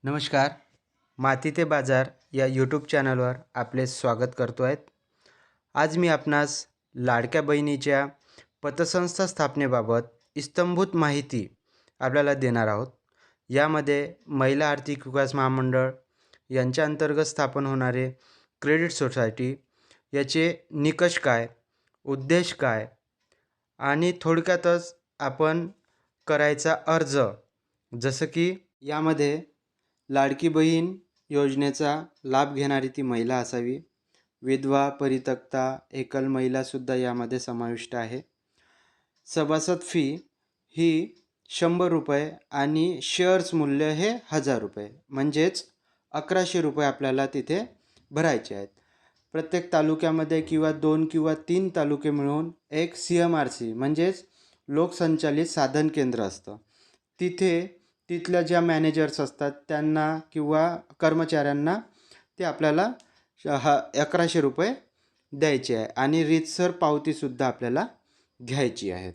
नमस्कार. माती ते बाजार या यूट्यूब चॅनलवर आपले स्वागत करतो आहेत. आज मी आपणास लाडक्या बहिणीच्या पतसंस्था स्थापनेबाबत इत्थंभूत माहिती आपल्याला देणार आहोत. यामध्ये महिला आर्थिक विकास महामंडळ यांच्या अंतर्गत स्थापन होणारे क्रेडिट सोसायटी याचे निकष काय, उद्देश काय आणि थोडक्यातच आपण करायचा अर्ज, जसं की यामध्ये लाडकी बहीण योजनेचा लाभ घेणारी ती महिला असावी. विधवा, परित्यक्ता, एकल महिलासुद्धा यामध्ये समाविष्ट आहे. सभासद फी ही 100 रुपये आणि शेअर्स मूल्य हे 1000 रुपये, म्हणजेच 1100 रुपये आपल्याला तिथे भरायचे आहेत. प्रत्येक तालुक्यामध्ये किंवा 2 किंवा 3 तालुके मिळून एक CMRC म्हणजेच लोकसंचालित साधन केंद्र असतं. तिथल्या ज्या मॅनेजर्स असतात त्यांना किंवा कर्मचाऱ्यांना ते आपल्याला 1100 रुपये द्यायचे आहे आणि रीतसर पावतीसुद्धा आपल्याला घ्यायची आहे.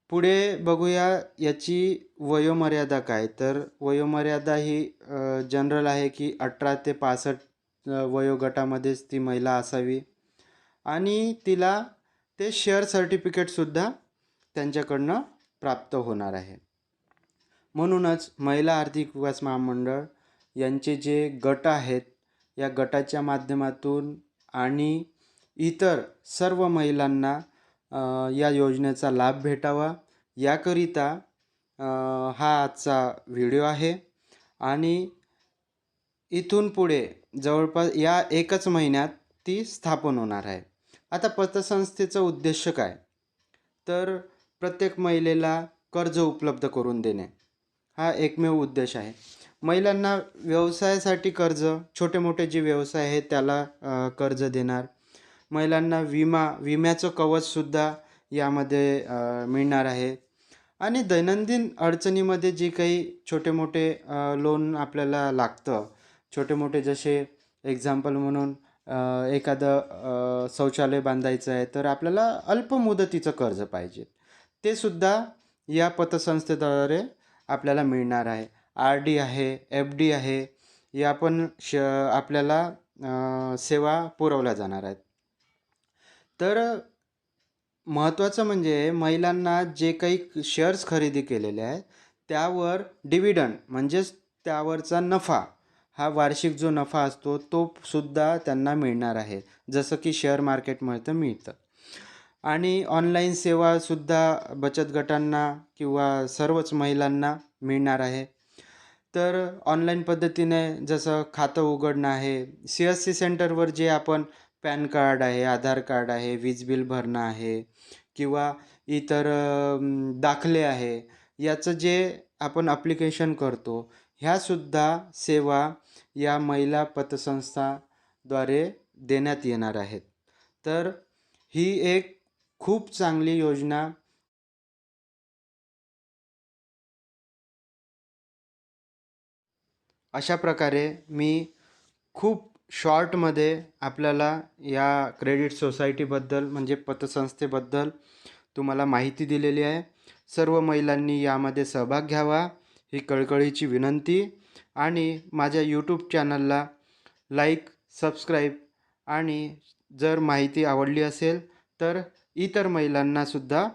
पुढे बघूया याची वयोमर्यादा काय. तर वयोमर्यादा ही जनरल आहे की 18 ते 65 वयोगटामध्येच ती महिला असावी आणि तिला ते शेअर सर्टिफिकेटसुद्धा त्यांच्याकडनं प्राप्त होणार आहे. म्हणूनच महिला आर्थिक विकास महामंडळ यांचे जे गट आहेत, या गटाच्या माध्यमातून आणि इतर सर्व महिलांना या योजनेचा लाभ भेटावा याकरिता हा आजचा व्हिडिओ आहे. आणि इथून पुढे जवळपास या एकच महिन्यात ती स्थापन होणार आहे. आता पतसंस्थेचा उद्देश काय, तर प्रत्येक महिलेला कर्ज उपलब्ध करून देणे हा एकमेव उद्देश आहे. महिलांना व्यवसायासाठी कर्ज, छोटे मोठे जे व्यवसाय आहेत त्याला कर्ज देणार. महिलांना विम्याचं कवचसुद्धा यामध्ये मिळणार आहे. आणि दैनंदिन अडचणीमध्ये जे काही छोटे मोठे लोन आपल्याला लागतं, छोटे मोठे जसे एक्झाम्पल म्हणून एखादं शौचालय बांधायचं आहे तर आपल्याला अल्प मुदतीचं कर्ज पाहिजे, ते सुद्धा या पतसंस्थेद्वारे आपल्याला मिळणार आहे. RD आहे, FD आहे, या पण आपल्याला सेवा पुरवल्या जाणार आहेत. तर महत्त्वाचं म्हणजे महिलांना जे काही शेअर्स खरेदी केलेले आहेत त्यावर डिव्हिडंड म्हणजेच त्यावरचा नफा, हा वार्षिक जो नफा असतो तो सुद्धा त्यांना मिळणार आहे, जसं की शेअर मार्केटमध्ये मिळतं. आणि ऑनलाईन सेवासुद्धा बचत गटांना किंवा सर्वच महिलांना मिळणार आहे. तर ऑनलाईन पद्धतीने जसं खातं उघडणं आहे, CSC सेंटरवर जे आपण पॅन कार्ड आहे, आधार कार्ड आहे, वीज बिल भरणं आहे किंवा इतर दाखले आहे, याचं जे आपण ॲप्लिकेशन करतो, ह्यासुद्धा सेवा या महिला पतसंस्थाद्वारे देण्यात येणार आहेत. तर ही एक खूप चांगली योजना. अशा प्रकारे मी खूप शॉर्टमध्ये आपल्याला या क्रेडिट सोसायटीबद्दल म्हणजे पतसंस्थेबद्दल तुम्हाला माहिती दिलेली आहे. सर्व महिलांनी यामध्ये सहभाग घ्यावा ही कळकळीची विनंती. आणि माझ्या यूट्यूब चॅनलला लाईक, सबस्क्राईब आणि जर माहिती आवडली असेल तर इतर महिलांनासुद्धा